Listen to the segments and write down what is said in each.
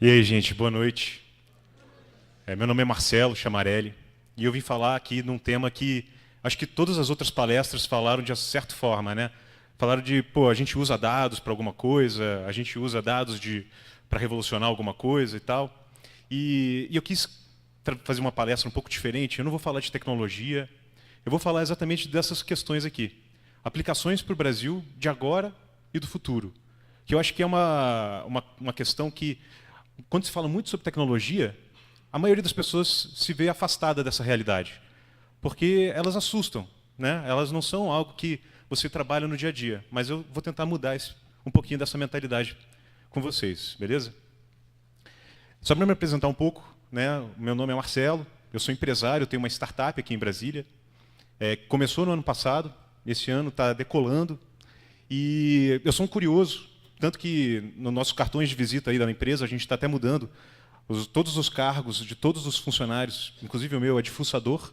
E aí, gente, boa noite. Meu nome é Marcelo Chamarelli e eu vim falar aqui num tema que acho que todas as outras palestras falaram de certa forma, né? Falaram de, pô, a gente usa dados para alguma coisa, a gente usa dados para revolucionar alguma coisa e tal. E eu quis fazer uma palestra um pouco diferente. Eu não vou falar de tecnologia, eu vou falar exatamente dessas questões aqui. Aplicações para o Brasil de agora e do futuro. Que eu acho que é uma questão que, quando se fala muito sobre tecnologia, a maioria das pessoas se vê afastada dessa realidade, porque elas assustam, né? Elas não são algo que você trabalha no dia a dia, mas eu vou tentar mudar um pouquinho dessa mentalidade com vocês, beleza? Só para me apresentar um pouco, né? Meu nome é Marcelo, eu sou empresário, eu tenho uma startup aqui em Brasília. Começou no ano passado, esse ano está decolando, e eu sou um curioso, tanto que no nosso cartões de visita aí da empresa a gente está até mudando todos os cargos de todos os funcionários, inclusive o meu é de fuçador,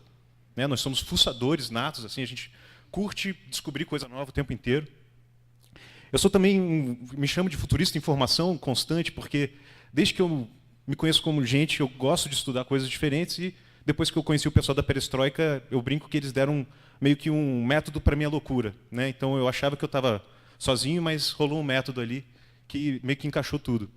né? Nós somos fuçadores natos, assim, a gente curte descobrir coisa nova o tempo inteiro. Eu sou também, me chamo de futurista em formação constante, porque desde que eu me conheço como gente, eu gosto de estudar coisas diferentes, e depois que eu conheci o pessoal da Perestroika, eu brinco que eles deram meio que um método para minha loucura, né? Então eu achava que eu estava sozinho, mas rolou um método ali que meio que encaixou tudo.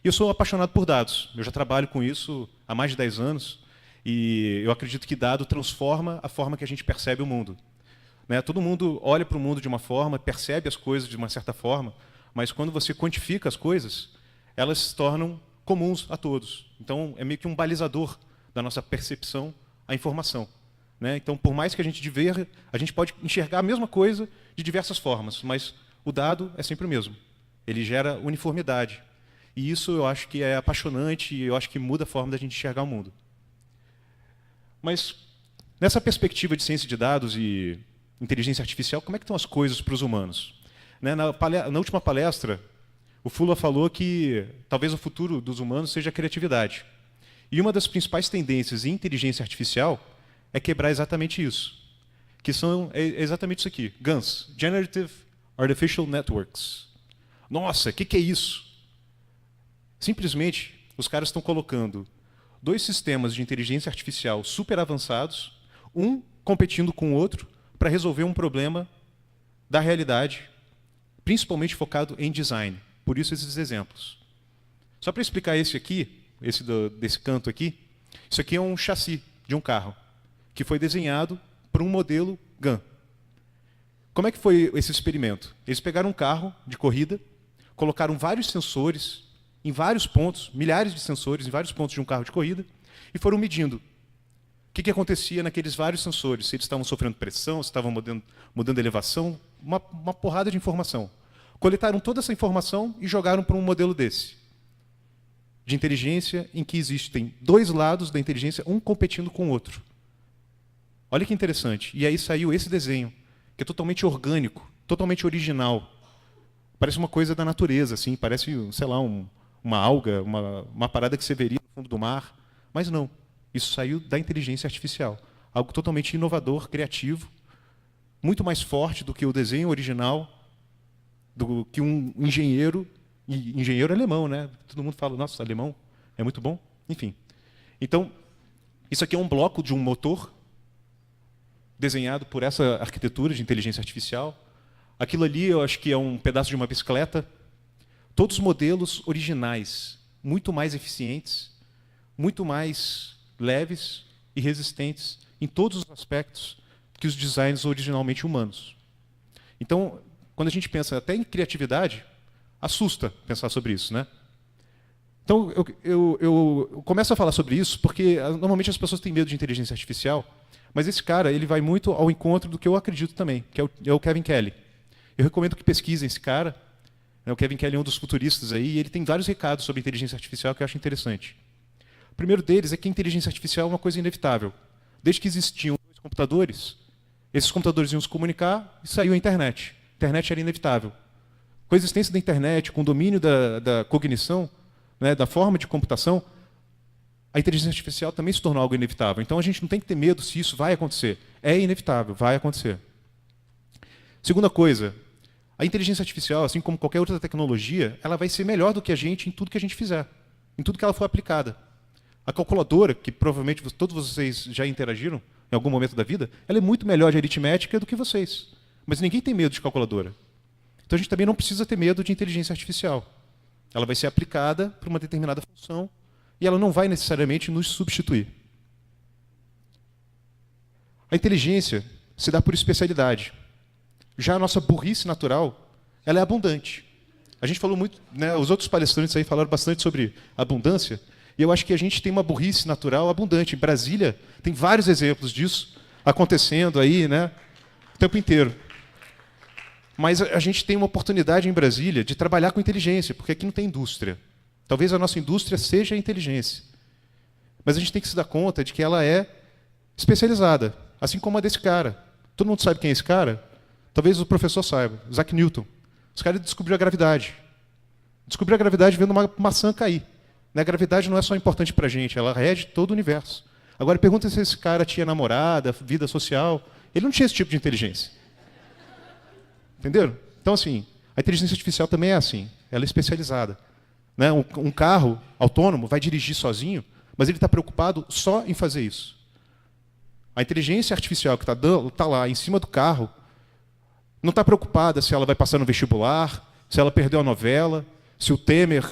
E eu sou apaixonado por dados. Eu já trabalho com isso há mais de 10 anos, e eu acredito que dado transforma a forma que a gente percebe o mundo. Né? Todo mundo olha para o mundo de uma forma, percebe as coisas de uma certa forma, mas quando você quantifica as coisas, elas se tornam comuns a todos. Então, é meio que um balizador da nossa percepção à informação. Né? Então, por mais que a gente pode enxergar a mesma coisa de diversas formas, mas o dado é sempre o mesmo. Ele gera uniformidade. E isso eu acho que é apaixonante, e eu acho que muda a forma da gente enxergar o mundo. Mas, nessa perspectiva de ciência de dados e inteligência artificial, como é que estão as coisas para os humanos? Né? Na última palestra, o Fula falou que talvez o futuro dos humanos seja a criatividade. E uma das principais tendências em inteligência artificial é quebrar exatamente isso. Que é exatamente isso aqui. GANs, Generative Artificial Networks. Nossa, o que é isso? Simplesmente, os caras estão colocando dois sistemas de inteligência artificial super avançados, um competindo com o outro, para resolver um problema da realidade, principalmente focado em design. Por isso esses exemplos. Só para explicar esse aqui, desse canto aqui, isso aqui é um chassi de um carro, que foi desenhado para um modelo GAN. Como é que foi esse experimento? Eles pegaram um carro de corrida, colocaram vários sensores em vários pontos, milhares de sensores em vários pontos de um carro de corrida, e foram medindo o que acontecia naqueles vários sensores, se eles estavam sofrendo pressão, se estavam mudando a elevação, uma porrada de informação. Coletaram toda essa informação e jogaram para um modelo desse, de inteligência em que existem dois lados da inteligência, um competindo com o outro. Olha que interessante. E aí saiu esse desenho, que é totalmente orgânico, totalmente original. Parece uma coisa da natureza, assim, parece, sei lá, uma alga, uma parada que você veria no fundo do mar. Mas não. Isso saiu da inteligência artificial. Algo totalmente inovador, criativo, muito mais forte do que o desenho original, do que um engenheiro alemão, né? Todo mundo fala, nossa, alemão é muito bom. Enfim. Então, isso aqui é um bloco de um motor desenhado por essa arquitetura de inteligência artificial. Aquilo ali, eu acho que é um pedaço de uma bicicleta. Todos os modelos originais, muito mais eficientes, muito mais leves e resistentes em todos os aspectos que os designs originalmente humanos. Então, quando a gente pensa até em criatividade, assusta pensar sobre isso, né? Então, eu começo a falar sobre isso porque normalmente as pessoas têm medo de inteligência artificial, mas esse cara ele vai muito ao encontro do que eu acredito também, que é o Kevin Kelly. Eu recomendo que pesquisem esse cara. O Kevin Kelly é um dos futuristas aí, e ele tem vários recados sobre inteligência artificial que eu acho interessante. O primeiro deles é que a inteligência artificial é uma coisa inevitável. Desde que existiam dois computadores, esses computadores iam se comunicar e saiu a internet. A internet era inevitável. Com a existência da internet, com o domínio da cognição, né, da forma de computação, a inteligência artificial também se tornou algo inevitável. Então a gente não tem que ter medo se isso vai acontecer. É inevitável, vai acontecer. Segunda coisa, a inteligência artificial, assim como qualquer outra tecnologia, ela vai ser melhor do que a gente em tudo que a gente fizer. em tudo que ela for aplicada. A calculadora, que provavelmente todos vocês já interagiram em algum momento da vida, ela é muito melhor de aritmética do que vocês. Mas ninguém tem medo de calculadora. Então a gente também não precisa ter medo de inteligência artificial. Ela vai ser aplicada para uma determinada função e ela não vai necessariamente nos substituir. A inteligência se dá por especialidade. Já a nossa burrice natural, ela é abundante. A gente falou muito, né, os outros palestrantes aí falaram bastante sobre abundância, e eu acho que a gente tem uma burrice natural abundante. Em Brasília tem vários exemplos disso acontecendo aí, né, o tempo inteiro. Mas a gente tem uma oportunidade em Brasília de trabalhar com inteligência, porque aqui não tem indústria. Talvez a nossa indústria seja a inteligência. Mas a gente tem que se dar conta de que ela é especializada, assim como a desse cara. Todo mundo sabe quem é esse cara? Talvez o professor saiba, Isaac Newton. Esse cara descobriu a gravidade. Descobriu a gravidade vendo uma maçã cair. A gravidade não é só importante para a gente, ela rege todo o universo. Agora pergunta se esse cara tinha namorada, vida social. Ele não tinha esse tipo de inteligência. Entenderam? Então, assim, a inteligência artificial também é assim. Ela é especializada. Né? Um carro autônomo vai dirigir sozinho, mas ele está preocupado só em fazer isso. A inteligência artificial que está lá em cima do carro não está preocupada se ela vai passar no vestibular, se ela perdeu a novela, se o Temer...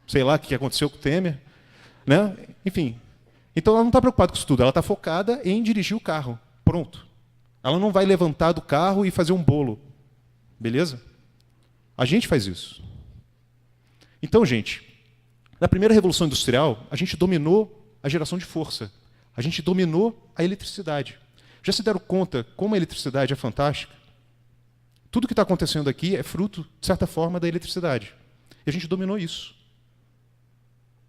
Sei lá o que aconteceu com o Temer. Né? Enfim. Então, ela não está preocupada com isso tudo. Ela está focada em dirigir o carro. Pronto. Ela não vai levantar do carro e fazer um bolo. Beleza? A gente faz isso. Então, gente, na primeira Revolução Industrial, a gente dominou a geração de força. A gente dominou a eletricidade. Já se deram conta como a eletricidade é fantástica? Tudo que está acontecendo aqui é fruto, de certa forma, da eletricidade. E a gente dominou isso.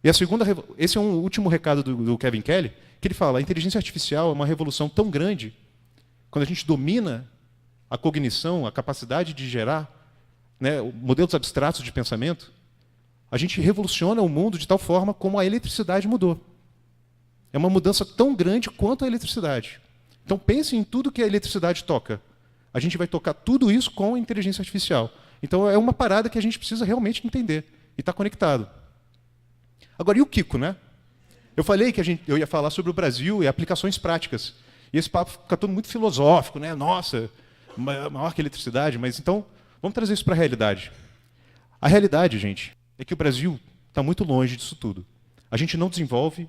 E esse é um último recado do Kevin Kelly, que ele fala, a inteligência artificial é uma revolução tão grande, quando a gente domina a cognição, a capacidade de gerar, né, modelos abstratos de pensamento, a gente revoluciona o mundo de tal forma como a eletricidade mudou. É uma mudança tão grande quanto a eletricidade. Então pense em tudo que a eletricidade toca. A gente vai tocar tudo isso com a inteligência artificial. Então é uma parada que a gente precisa realmente entender e está conectado. Agora, e o Kiko, né? Eu falei que eu ia falar sobre o Brasil e aplicações práticas. E esse papo fica todo muito filosófico, né? Nossa, maior que a eletricidade. Mas então, vamos trazer isso para a realidade. A realidade, gente, é que o Brasil está muito longe disso tudo. A gente não desenvolve,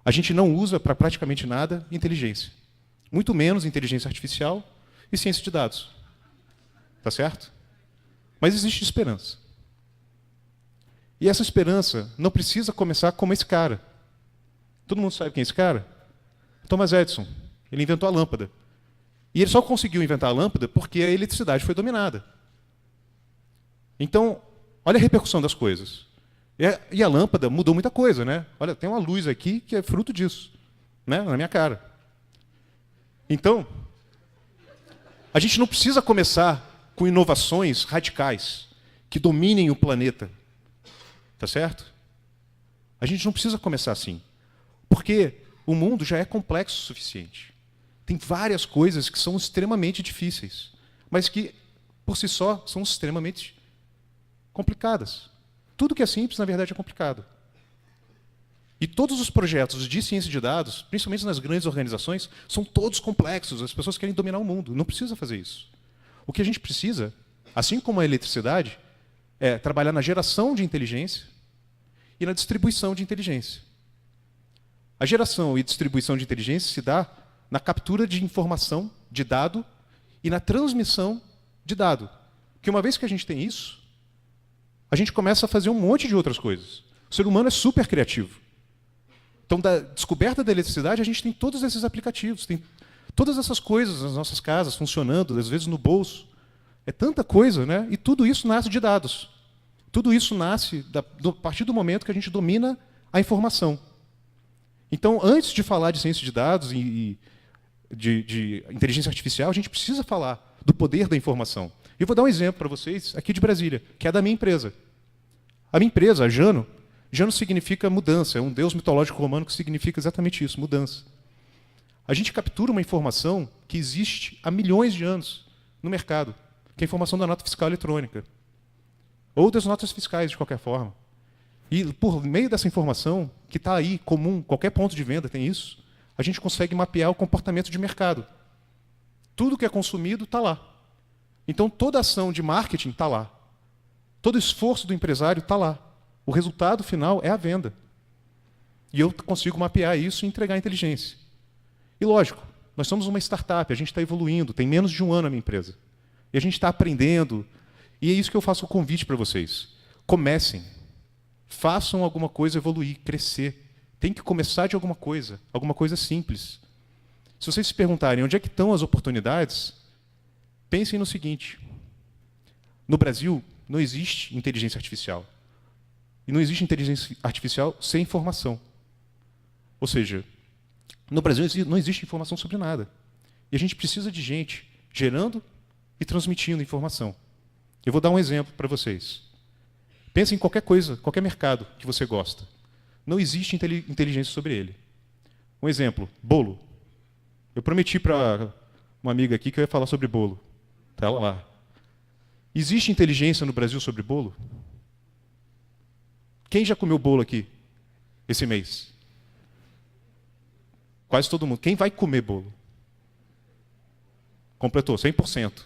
a gente não usa para praticamente nada inteligência. Muito menos inteligência artificial e ciência de dados. Tá certo? Mas existe esperança. E essa esperança não precisa começar como esse cara. Todo mundo sabe quem é esse cara? Thomas Edison. Ele inventou a lâmpada. E ele só conseguiu inventar a lâmpada porque a eletricidade foi dominada. Então, olha a repercussão das coisas. E a lâmpada mudou muita coisa, né? Olha, tem uma luz aqui que é fruto disso, né? Na minha cara. Então, a gente não precisa começar com inovações radicais que dominem o planeta. Tá certo? A gente não precisa começar assim. Porque o mundo já é complexo o suficiente. Tem várias coisas que são extremamente difíceis, mas que, por si só, são extremamente complicadas. Tudo que é simples, na verdade, é complicado. E todos os projetos de ciência de dados, principalmente nas grandes organizações, são todos complexos. As pessoas querem dominar o mundo. Não precisa fazer isso. O que a gente precisa, assim como a eletricidade, é trabalhar na geração de inteligência e na distribuição de inteligência. A geração e distribuição de inteligência se dá na captura de informação, de dado, e na transmissão de dado. Porque uma vez que a gente tem isso, a gente começa a fazer um monte de outras coisas. O ser humano é super criativo. Então, da descoberta da eletricidade, a gente tem todos esses aplicativos, tem todas essas coisas nas nossas casas funcionando, às vezes no bolso. É tanta coisa, né? E tudo isso nasce de dados. Tudo isso nasce a partir do momento que a gente domina a informação. Então, antes de falar de ciência de dados e de inteligência artificial, a gente precisa falar do poder da informação. Eu vou dar um exemplo para vocês aqui de Brasília, que é a da minha empresa. A minha empresa, a Jano, Jano significa mudança, é um deus mitológico romano que significa exatamente isso, mudança. A gente captura uma informação que existe há milhões de anos no mercado, que é a informação da nota fiscal eletrônica. Ou das notas fiscais, de qualquer forma. E por meio dessa informação, que está aí, comum, qualquer ponto de venda tem isso, a gente consegue mapear o comportamento de mercado. Tudo que é consumido está lá. Então, toda ação de marketing está lá. Todo esforço do empresário está lá. O resultado final é a venda. E eu consigo mapear isso e entregar inteligência. E lógico, nós somos uma startup, a gente está evoluindo, tem menos de um ano a minha empresa. E a gente está aprendendo. E é isso que eu faço o convite para vocês. Comecem. Façam alguma coisa evoluir, crescer. Tem que começar de alguma coisa simples. Se vocês se perguntarem onde é que estão as oportunidades, pensem no seguinte. No Brasil, não existe inteligência artificial. E não existe inteligência artificial sem informação. Ou seja, no Brasil não existe informação sobre nada. E a gente precisa de gente gerando e transmitindo informação. Eu vou dar um exemplo para vocês. Pensem em qualquer coisa, qualquer mercado que você gosta. Não existe inteligência sobre ele. Um exemplo, bolo. Eu prometi para uma amiga aqui que eu ia falar sobre bolo. Está ela lá. Existe inteligência no Brasil sobre bolo? Quem já comeu bolo aqui esse mês? Quase todo mundo. Quem vai comer bolo? Completou, 100%.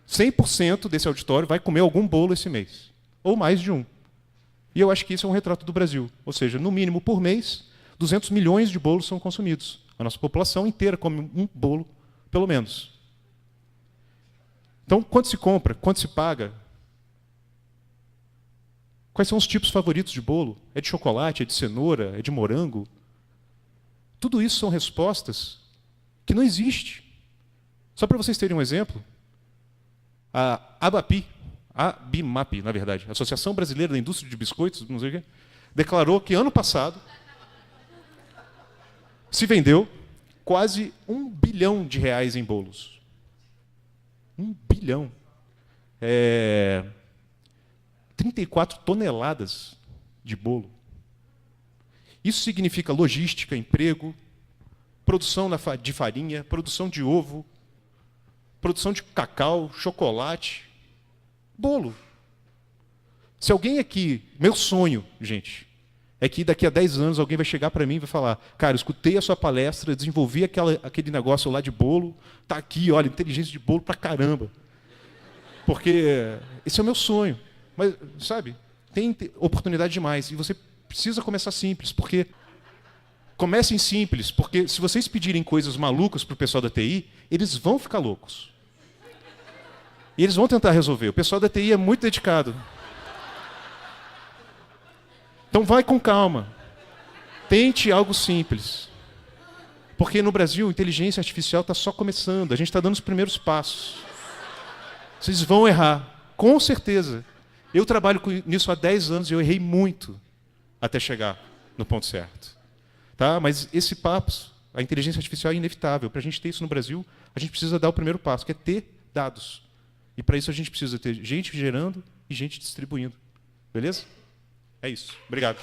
100% desse auditório vai comer algum bolo esse mês. Ou mais de um. E eu acho que isso é um retrato do Brasil. Ou seja, no mínimo por mês, 200 milhões de bolos são consumidos. A nossa população inteira come um bolo, pelo menos. Então, quanto se compra? Quanto se paga? Quais são os tipos favoritos de bolo? É de chocolate? É de cenoura? É de morango? Tudo isso são respostas que não existem. Só para vocês terem um exemplo, a ABIMAP, na verdade, Associação Brasileira da Indústria de Biscoitos, não sei o quê, declarou que ano passado se vendeu quase R$ 1 bilhão em bolos. 1 bilhão. 34 toneladas de bolo. Isso significa logística, emprego, produção de farinha, produção de ovo, produção de cacau, chocolate, bolo. Se alguém aqui, meu sonho, gente, é que daqui a 10 anos alguém vai chegar para mim e vai falar, cara, eu escutei a sua palestra, desenvolvi aquele negócio lá de bolo, tá aqui, olha, inteligência de bolo pra caramba. Porque esse é o meu sonho. Mas, sabe, tem oportunidade demais. E você precisa começar simples, porque comecem simples, porque se vocês pedirem coisas malucas para o pessoal da TI, eles vão ficar loucos. E eles vão tentar resolver. O pessoal da TI é muito dedicado. Então vai com calma. Tente algo simples. Porque no Brasil, a inteligência artificial está só começando. A gente está dando os primeiros passos. Vocês vão errar, com certeza. Eu trabalho nisso há 10 anos e eu errei muito até chegar no ponto certo. Tá? Mas esse papo, a inteligência artificial é inevitável. Para a gente ter isso no Brasil, a gente precisa dar o primeiro passo, que é ter dados. E para isso a gente precisa ter gente gerando e gente distribuindo. Beleza? É isso. Obrigado.